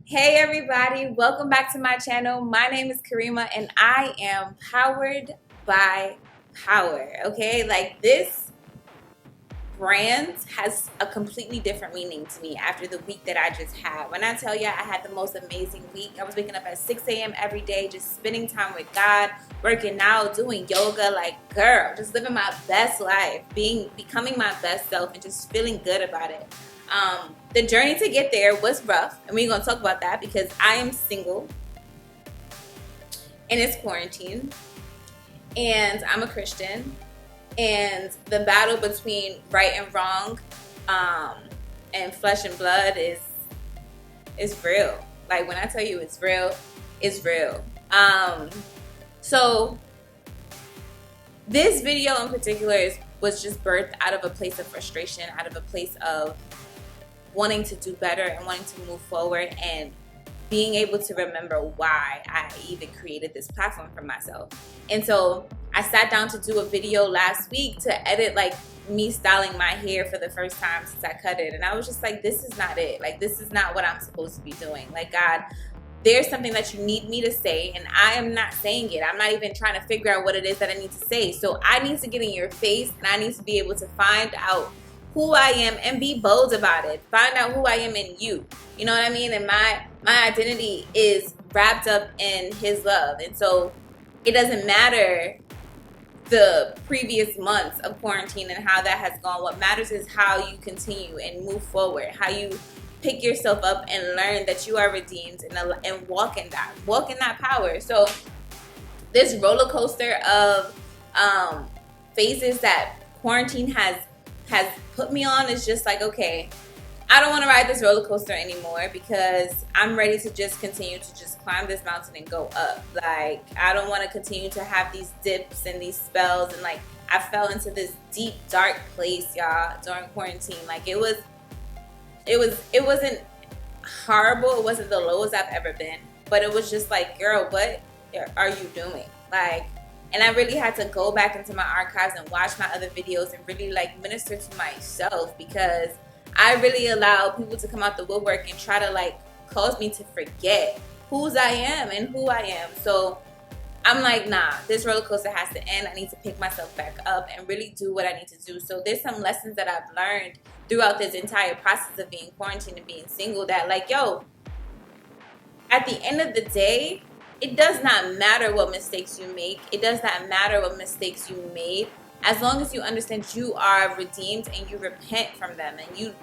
Hey everybody, welcome back to my channel. My name is Karima and I am powered by power. Okay, like this brand has a completely different meaning to me after the week that I just had. When I tell you I had the most amazing week, I was waking up at 6 a.m. every day, just spending time with God, working out, doing yoga, like girl, just living my best life, becoming my best self and just feeling good about it. The journey to get there was rough, and we're gonna talk about that because I am single and it's quarantine, and I'm a Christian, and the battle between right and wrong, um, and flesh and blood is real. Like when I tell you it's real, it's real. So this video in particular was just birthed out of a place of frustration, out of a place of wanting to do better and wanting to move forward and being able to remember why I even created this platform for myself. And so I sat down to do a video last week to edit like me styling my hair for the first time since I cut it. And I was just like, this is not it. Like, this is not what I'm supposed to be doing. Like, God, there's something that you need me to say and I am not saying it. I'm not even trying to figure out what it is that I need to say. So I need to get in your face and I need to be able to find out who I am and be bold about it. Find out who I am in you. You know what I mean? And my identity is wrapped up in his love. And so it doesn't matter the previous months of quarantine and how that has gone. What matters is how you continue and move forward, how you pick yourself up and learn that you are redeemed and walk in that power. So this roller coaster of phases that quarantine has put me on is just like, okay, I don't want to ride this roller coaster anymore because I'm ready to just continue to just climb this mountain and go up. Like, I don't want to continue to have these dips and these spells. And like, I fell into this deep, dark place, y'all, during quarantine. Like, it wasn't horrible. It wasn't the lowest I've ever been. But it was just like, girl, what are you doing? Like, and I really had to go back into my archives and watch my other videos and really like minister to myself because I really allowed people to come out the woodwork and try to like cause me to forget whose I am and who I am. So I'm like, nah, this roller coaster has to end. I need to pick myself back up and really do what I need to do. So there's some lessons that I've learned throughout this entire process of being quarantined and being single that like, yo, at the end of the day, it does not matter what mistakes you make. It does not matter what mistakes you made. As long as you understand you are redeemed and you repent from them and you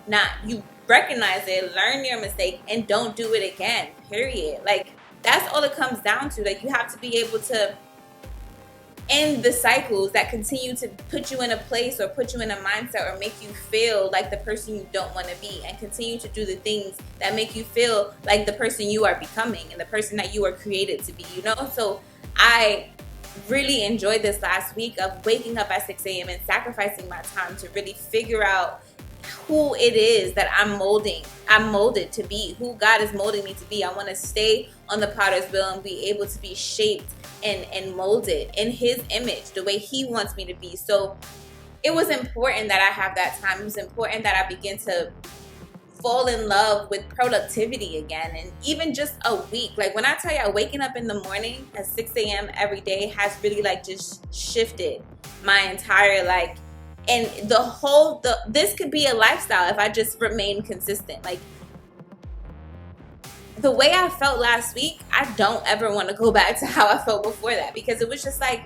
recognize it, learn your mistake, and don't do it again, period. Like, that's all it comes down to. Like, you have to be able to end the cycles that continue to put you in a place or put you in a mindset or make you feel like the person you don't want to be, and continue to do the things that make you feel like the person you are becoming and the person that you are created to be, you know? So I really enjoyed this last week of waking up at 6 a.m. and sacrificing my time to really figure out who it is that I'm molded to be, who God is molding me to be. I want to stay on the potter's wheel and be able to be shaped and molded in his image, the way he wants me to be. So it was important that I have that time. It was important that I begin to fall in love with productivity again. And even just a week, like when I tell you waking up in the morning at 6 a.m. every day has really like just shifted my entire like, and this could be a lifestyle if I just remain consistent. Like, the way I felt last week, I don't ever want to go back to how I felt before that, because it was just like,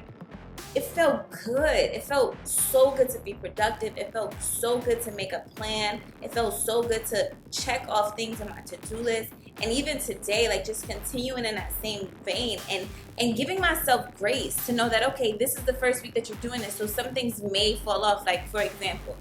it felt good. It felt so good to be productive. It felt so good to make a plan. It felt so good to check off things on my to-do list. And even today, like just continuing in that same vein and giving myself grace to know that, okay, this is the first week that you're doing this, so some things may fall off. Like, for example,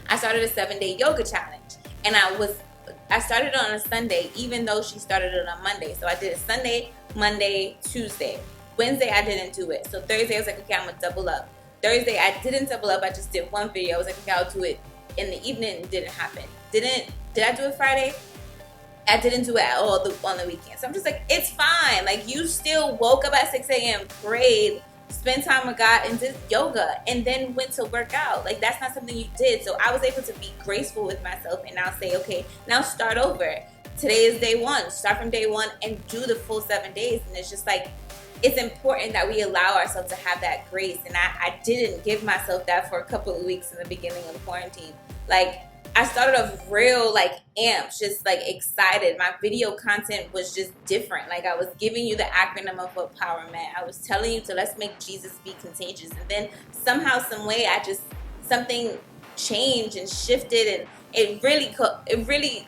I started a 7-day yoga challenge, and I started it on a Sunday, even though she started it on Monday. So I did it Sunday, Monday, Tuesday. Wednesday, I didn't do it. So Thursday, I was like, okay, I'm going to double up. Thursday, I didn't double up. I just did one video. I was like, okay, I'll do it in the evening. It didn't happen. Did I do it Friday? I didn't do it at all on the weekend. So I'm just like, it's fine. Like, you still woke up at 6 a.m., prayed, spent time with God, and did yoga, and then went to work out. Like, that's not something you did. So I was able to be graceful with myself and now say, okay, now start over. today is day one. Start from day one and do the full 7 days. And it's just like, it's important that we allow ourselves to have that grace. And I didn't give myself that for a couple of weeks in the beginning of quarantine. Like, I started off real like amped, just like excited. My video content was just different. Like, I was giving you the acronym of what power meant. I was telling you to let's make Jesus be contagious. And then somehow, some way, something changed and shifted, and it really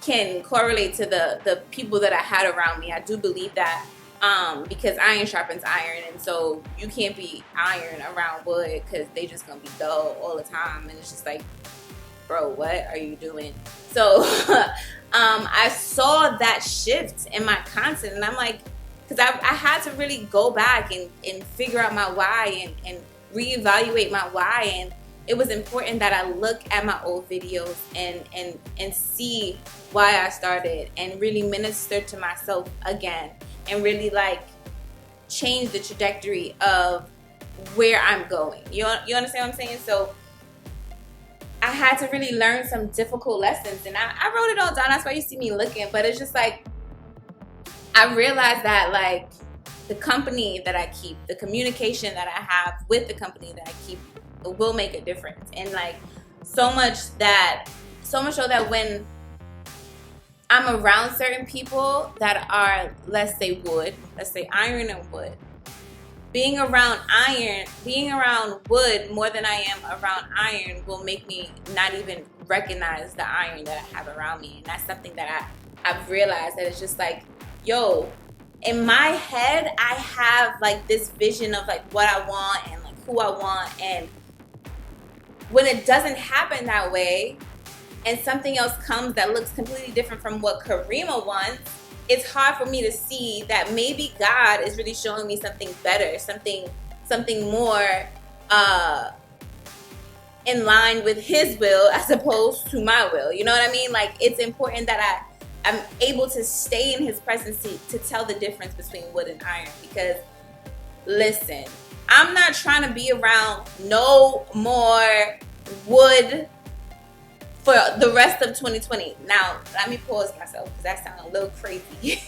can correlate to the people that I had around me. I do believe that, because iron sharpens iron, and so you can't be iron around wood because they just gonna be dull all the time, and it's just like, bro, what are you doing? So I saw that shift in my content, and I'm like, because I had to really go back and figure out my why and reevaluate my why. And it was important that I look at my old videos and see why I started, and really minister to myself again, and really like change the trajectory of where I'm going. You understand what I'm saying? So I had to really learn some difficult lessons, and I wrote it all down. That's why you see me looking. But it's just like, I realized that like the company that I keep, the communication that I have with the company that I keep will make a difference. And like so much so that when I'm around certain people that are, let's say iron and wood, being around wood more than I am around iron will make me not even recognize the iron that I have around me. And that's something that I've realized, that it's just like, yo, in my head, I have like this vision of like what I want and like who I want. And when it doesn't happen that way, and something else comes that looks completely different from what Karima wants, it's hard for me to see that maybe God is really showing me something better, something more in line with His will as opposed to my will. You know what I mean? Like, it's important that I'm able to stay in His presence to tell the difference between wood and iron. Because, listen, I'm not trying to be around no more wood for the rest of 2020. Now, let me pause myself because that sounds a little crazy.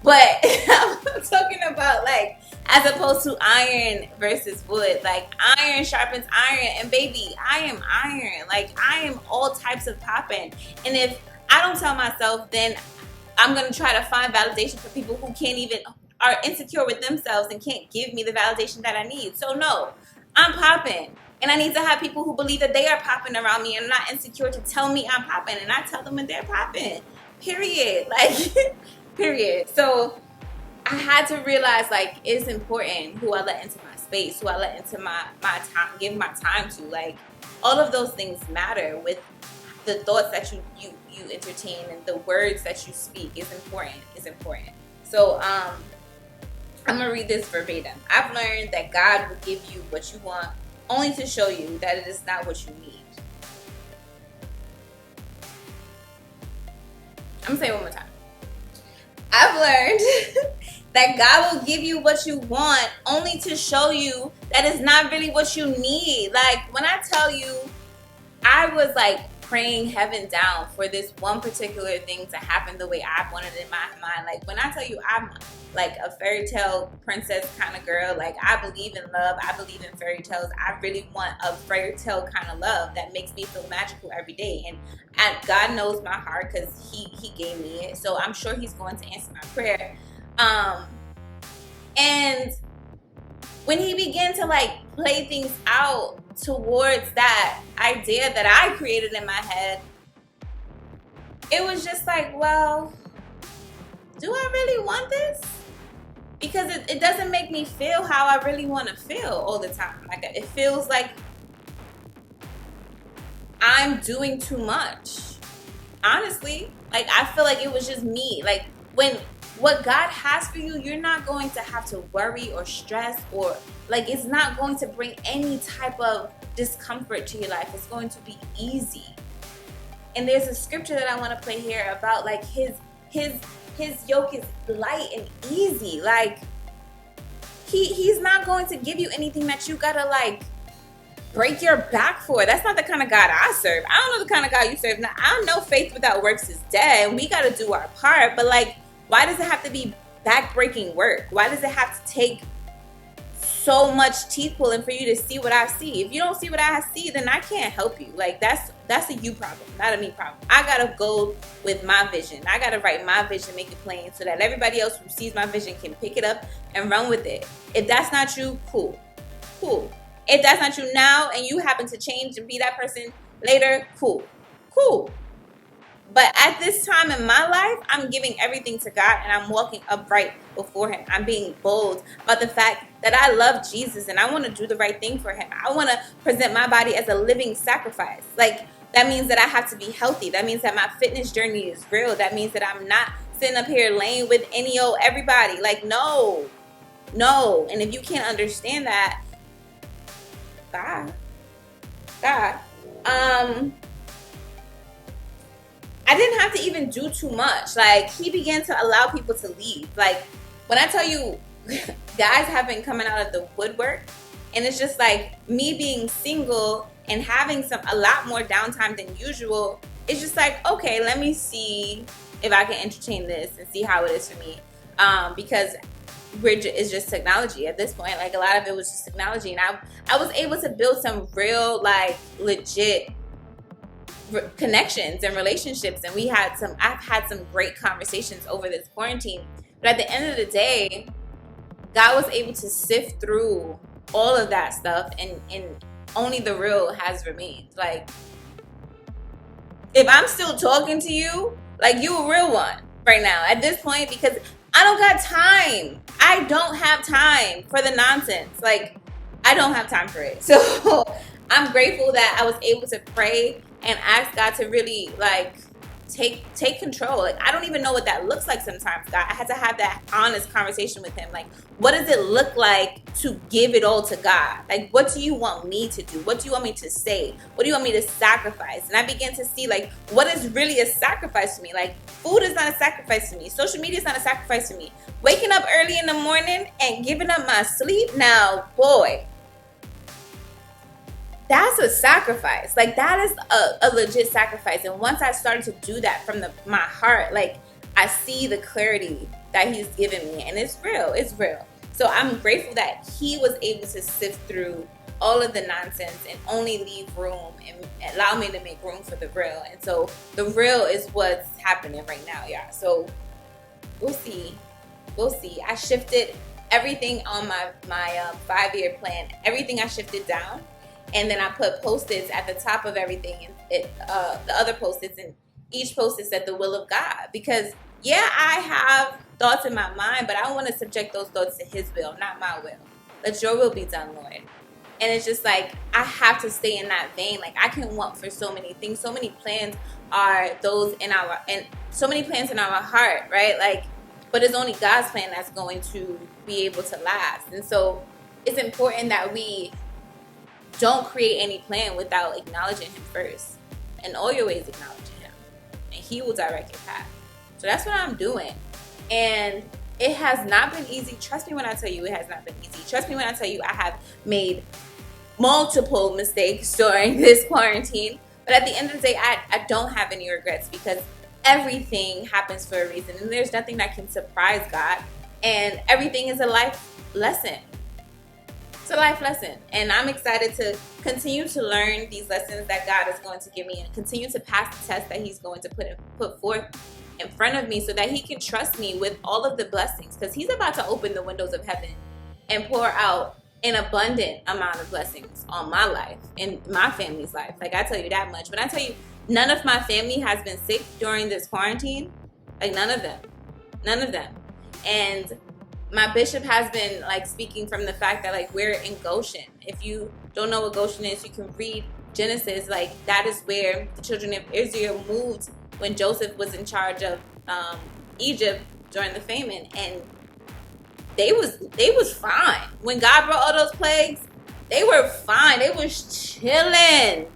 But I'm talking about like, as opposed to iron versus wood. Like, iron sharpens iron, and baby, I am iron. Like, I am all types of popping. And if I don't tell myself, then I'm going to try to find validation for people who are insecure with themselves and can't give me the validation that I need. So no, I'm popping. And I need to have people who believe that they are popping around me and not insecure to tell me I'm popping. And I tell them when they're popping. Period. Like, period. So I had to realize, like, it's important who I let into my space, who I let into my time, give my time to. Like, all of those things matter with the thoughts that you entertain, and the words that you speak is important. So I'm going to read this verbatim. I've learned that God will give you what you want, only to show you that it is not what you need. I'm going to say it one more time. I've learned that God will give you what you want, only to show you that it's not really what you need. Like, when I tell you, I was like praying heaven down for this one particular thing to happen the way I wanted it in my mind. Like, when I tell you I'm like a fairy tale princess kind of girl, like, I believe in love, I believe in fairy tales. I really want a fairy tale kind of love that makes me feel magical every day. And God knows my heart because he gave me it. So I'm sure He's going to answer my prayer. And when He began to like play things out towards that idea that I created in my head, it was just like, well, do I really want this? Because it doesn't make me feel how I really want to feel all the time. Like, it feels like I'm doing too much. Honestly, like, I feel like it was just me. Like, when what God has for you, you're not going to have to worry or stress, or like, it's not going to bring any type of discomfort to your life. It's going to be easy. And there's a scripture that I want to play here about like his yoke is light and easy. Like, he's not going to give you anything that you gotta like break your back for. That's not the kind of God I serve. I don't know the kind of God you serve. Now, I know faith without works is dead, and we got to do our part. But like, why does it have to be back-breaking work? Why does it have to take so much teeth pulling for you to see what I see? If you don't see what I see, then I can't help you. Like, that's a you problem, not a me problem. I gotta go with my vision. I gotta write my vision, make it plain, so that everybody else who sees my vision can pick it up and run with it. If that's not you, cool. If that's not you now and you happen to change and be that person later, cool. But at this time in my life, I'm giving everything to God, and I'm walking upright before him. I'm being bold about the fact that I love Jesus and I want to do the right thing for him. I want to present my body as a living sacrifice. Like, that means that I have to be healthy. That means that my fitness journey is real. That means that I'm not sitting up here laying with any old everybody. Like, no. And if you can't understand that, God. I didn't have to even do too much. Like, he began to allow people to leave. Like, when I tell you, guys have been coming out of the woodwork, and it's just like me being single and having a lot more downtime than usual. It's just like, okay, let me see if I can entertain this and see how it is for me. Because it's just technology at this point. Like, a lot of it was just technology, and I was able to build some real, like, legit connections and relationships, and I've had some great conversations over this quarantine. But at the end of the day, God was able to sift through all of that stuff, and only the real has remained. Like, if I'm still talking to you, like, you a real one right now at this point, because I don't got time. I don't have time for the nonsense. Like, I don't have time for it. So I'm grateful that I was able to pray and ask God to really, like, take control. Like, I don't even know what that looks like sometimes, God. I had to have that honest conversation with him. Like, what does it look like to give it all to God? Like, what do you want me to do? What do you want me to say? What do you want me to sacrifice? And I began to see, like, what is really a sacrifice to me? Like, food is not a sacrifice to me. Social media is not a sacrifice to me. Waking up early in the morning and giving up my sleep, now, boy, that's a sacrifice. Like, that is a legit sacrifice. And once I started to do that from my heart, like, I see the clarity that he's given me, and it's real. So I'm grateful that he was able to sift through all of the nonsense and only leave room and allow me to make room for the real. And so the real is what's happening right now, y'all. So we'll see. I shifted everything on my 5-year plan. Everything I shifted down. And then I put post-its at the top of everything, and the other post-its, and each post-it said the will of God. Because, yeah, I have thoughts in my mind, but I want to subject those thoughts to his will, not my will. Let your will be done, Lord. And it's just like, I have to stay in that vein. Like, I can want for so many things. So many plans are those and so many plans in our heart, right? Like, but it's only God's plan that's going to be able to last. And so it's important that we don't create any plan without acknowledging him first. And all your ways acknowledging him, and he will direct your path. So that's what I'm doing. And it has not been easy. Trust me when I tell you it has not been easy. Trust me when I tell you I have made multiple mistakes during this quarantine. But at the end of the day, I don't have any regrets, because everything happens for a reason. And there's nothing that can surprise God. And everything is a life lesson. It's a life lesson, and I'm excited to continue to learn these lessons that God is going to give me, and continue to pass the test that he's going to put forth in front of me, so that he can trust me with all of the blessings, because he's about to open the windows of heaven and pour out an abundant amount of blessings on my life and my family's life. Like, I tell you that much. When I tell you none of my family has been sick during this quarantine, like, none of them. And my bishop has been, like, speaking from the fact that, like, we're in Goshen. If you don't know what Goshen is, you can read Genesis. Like, that is where the children of Israel moved when Joseph was in charge of Egypt during the famine, and they was fine. When God brought all those plagues, they were fine. They was chilling,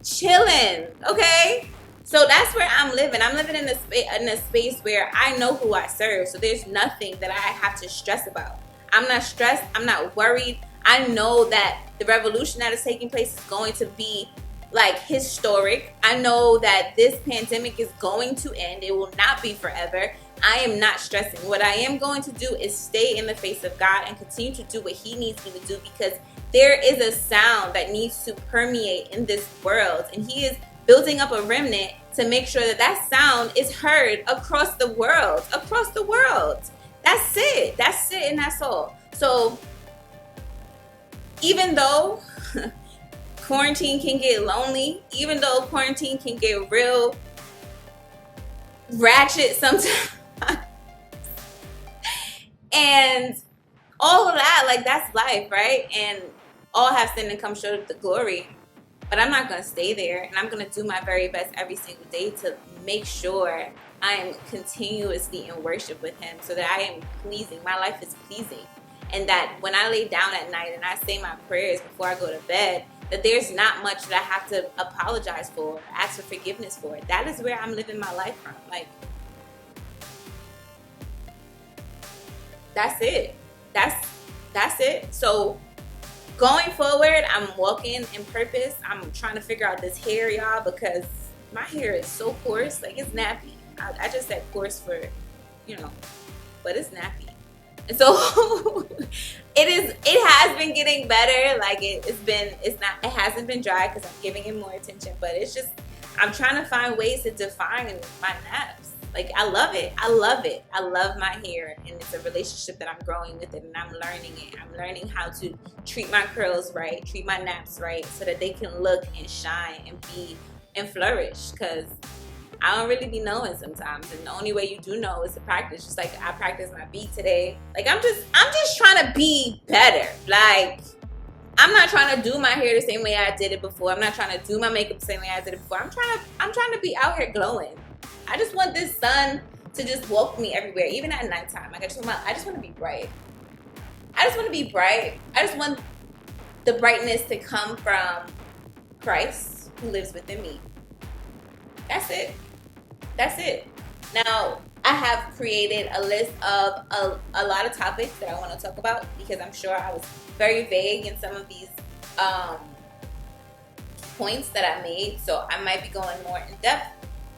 okay? So that's where I'm living. I'm living in a space where I know who I serve. So there's nothing that I have to stress about. I'm not stressed. I'm not worried. I know that the revolution that is taking place is going to be like historic. I know that this pandemic is going to end. It will not be forever. I am not stressing. What I am going to do is stay in the face of God and continue to do what he needs me to do, because there is a sound that needs to permeate in this world, and he is building up a remnant to make sure that that sound is heard across the world. That's it, and that's all. So even though quarantine can get lonely, even though quarantine can get real ratchet sometimes, and all of that, like, that's life, right? And all have sinned and come short of the glory. But I'm not going to stay there, and I'm going to do my very best every single day to make sure I am continuously in worship with him, so that I am pleasing. My life is pleasing. And that when I lay down at night and I say my prayers before I go to bed, that there's not much that I have to apologize for, ask for forgiveness for. That is where I'm living my life from. Like, that's it. That's it. So going forward, I'm walking in purpose. I'm trying to figure out this hair, y'all, because my hair is so coarse. Like, it's nappy. I just said coarse for, but it's nappy. And so it has been getting better. Like, it hasn't been dry because I'm giving it more attention, but it's just, I'm trying to find ways to define my naps. Like, I love it. I love my hair, and it's a relationship that I'm growing with it, and I'm learning it. I'm learning how to treat my curls right, treat my naps right, so that they can look and shine and be and flourish, because I don't really be knowing sometimes, and the only way you do know is to practice. Just like I practiced my beat today. Like, I'm just trying to be better. Like, I'm not trying to do my hair the same way I did it before. I'm not trying to do my makeup the same way I did it before. I'm trying to be out here glowing. I just want this sun to just welcome me everywhere, even at nighttime. Like, I just want to be bright. I just want to be bright. I just want the brightness to come from Christ who lives within me. That's it. Now, I have created a list of a lot of topics that I want to talk about, because I'm sure I was very vague in some of these points that I made. So I might be going more in depth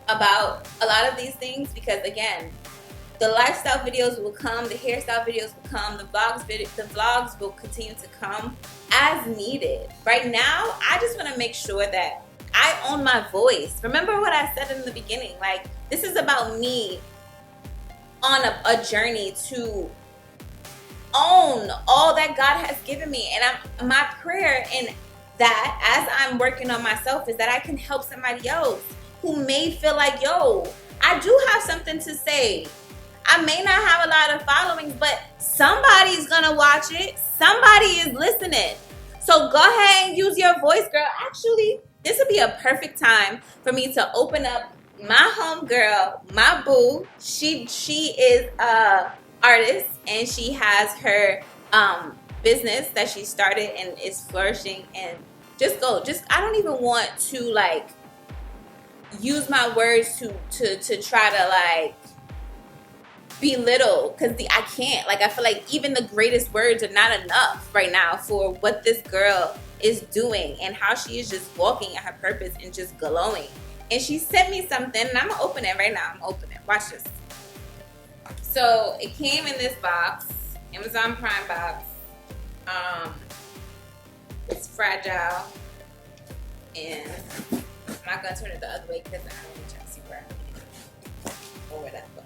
about a lot of these things, because again, the lifestyle videos will come, the hairstyle videos will come, the vlogs will continue to come as needed. Right now, I just want to make sure that I own my voice. Remember what I said in the beginning, like, this is about me on a journey to own all that God has given me. And my prayer in that, as I'm working on myself, is that I can help somebody else who may feel like, yo, I do have something to say. I may not have a lot of followings, but somebody's gonna watch it. Somebody is listening. So go ahead and use your voice, girl. Actually, this would be a perfect time for me to open up my homegirl, my boo. She is a artist, and she has her business that she started and is flourishing. And I don't even want to like use my words to try to like belittle, because I can't. Like, I feel like even the greatest words are not enough right now for what this girl is doing and how she is just walking in her purpose and just glowing. And she sent me something, and I'm gonna open it right now. I'm gonna open it. Watch this. So it came in this box, Amazon Prime box. It's fragile, and I'm not gonna turn it the other way because I don't want you to see where I'm eating or where that was.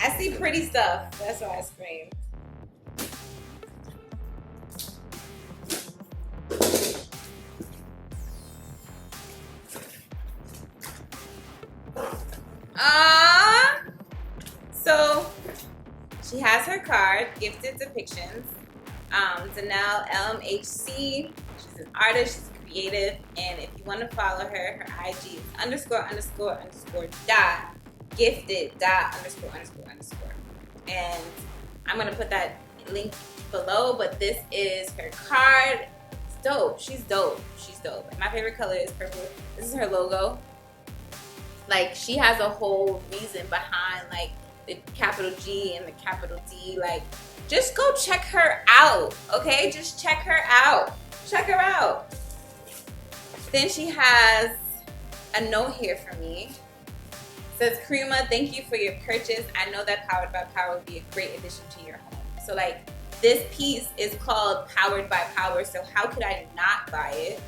I see pretty stuff. That's why I screamed. So she has her card, Gifted Depictions. Denelle LMHC. She's an artist, she's creative, and if you want to follow her, her IG is ____ dot gifted dot underscore underscore underscore. And I'm gonna put that link below, but this is her card. It's dope. She's dope. She's dope. My favorite color is purple. This is her logo. Like, she has a whole reason behind like the capital G and the capital D. Like, just go check her out, okay? Just check her out. Check her out. Then she has a note here for me. It says, Karima, thank you for your purchase. I know that Powered by Power would be a great addition to your home. So like, this piece is called Powered by Power, so how could I not buy it?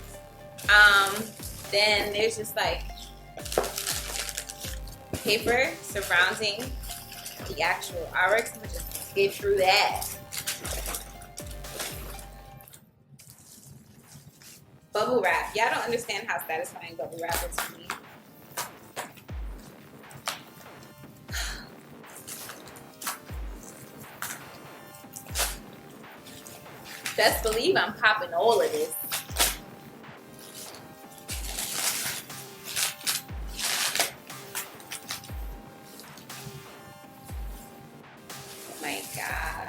Then there's just like paper surrounding the actual artwork. So I'm gonna just get through that. Bubble wrap. Y'all don't understand how satisfying bubble wrap is to me. Best believe I'm popping all of this. Oh my gosh.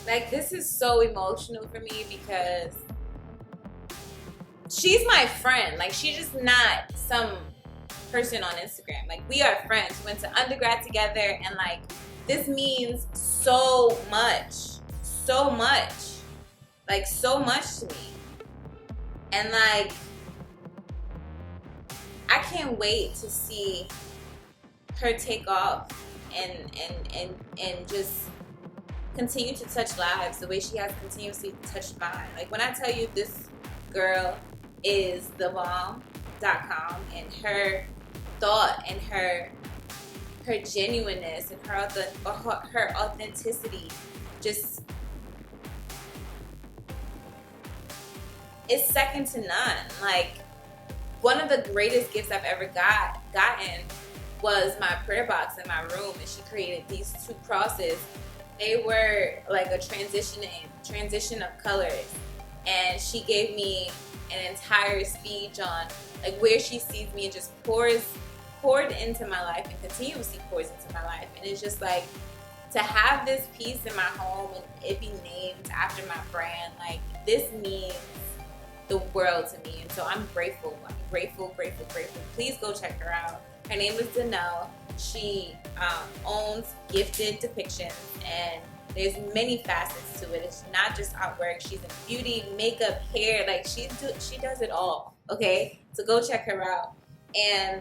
Like, this is so emotional for me because she's my friend. Like, she's just not some person on Instagram. Like, we are friends. We went to undergrad together, and like, this means so much. So much. Like, so much to me. And like, I can't wait to see her take off and just continue to touch lives the way she has continuously touched mine. Like, when I tell you this girl is the bomb.com, and her thought and her genuineness and her authenticity just is second to none. Like, one of the greatest gifts I've ever gotten was my prayer box in my room, and she created these two crosses. They were like a transition of colors, and she gave me an entire speech on like where she sees me, and just poured into my life and continuously pours into my life. And it's just like, to have this piece in my home and it be named after my brand, like, this means the world to me. And so I'm grateful. I'm grateful. Please go check her out. Her name is Denelle. She owns Gifted Depictions, and there's many facets to it. It's not just artwork. She's in beauty, makeup, hair. Like, she does it all. Okay, so go check her out. And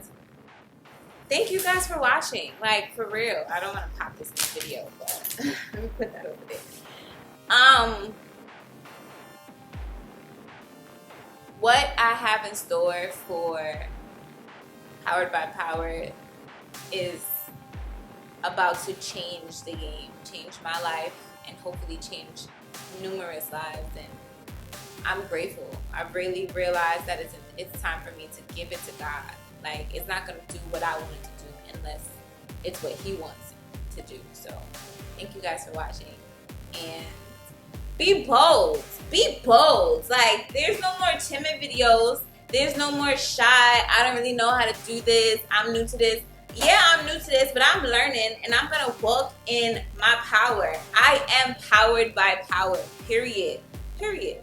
thank you guys for watching. Like, for real. I don't want to pop this in the video, but let me put that over there. What I have in store for Powered by Power is about to change the game, change my life, and hopefully change numerous lives. And I'm grateful. I really realized that it's time for me to give it to God. Like, it's not going to do what I want it to do unless it's what He wants to do. So thank you guys for watching, and be bold. Be bold. Like, there's no more timid videos. There's no more shy. I don't really know how to do this. I'm new to this. Yeah, I'm new to this, but I'm learning, and I'm going to walk in my power. I am powered by power. Period. Period.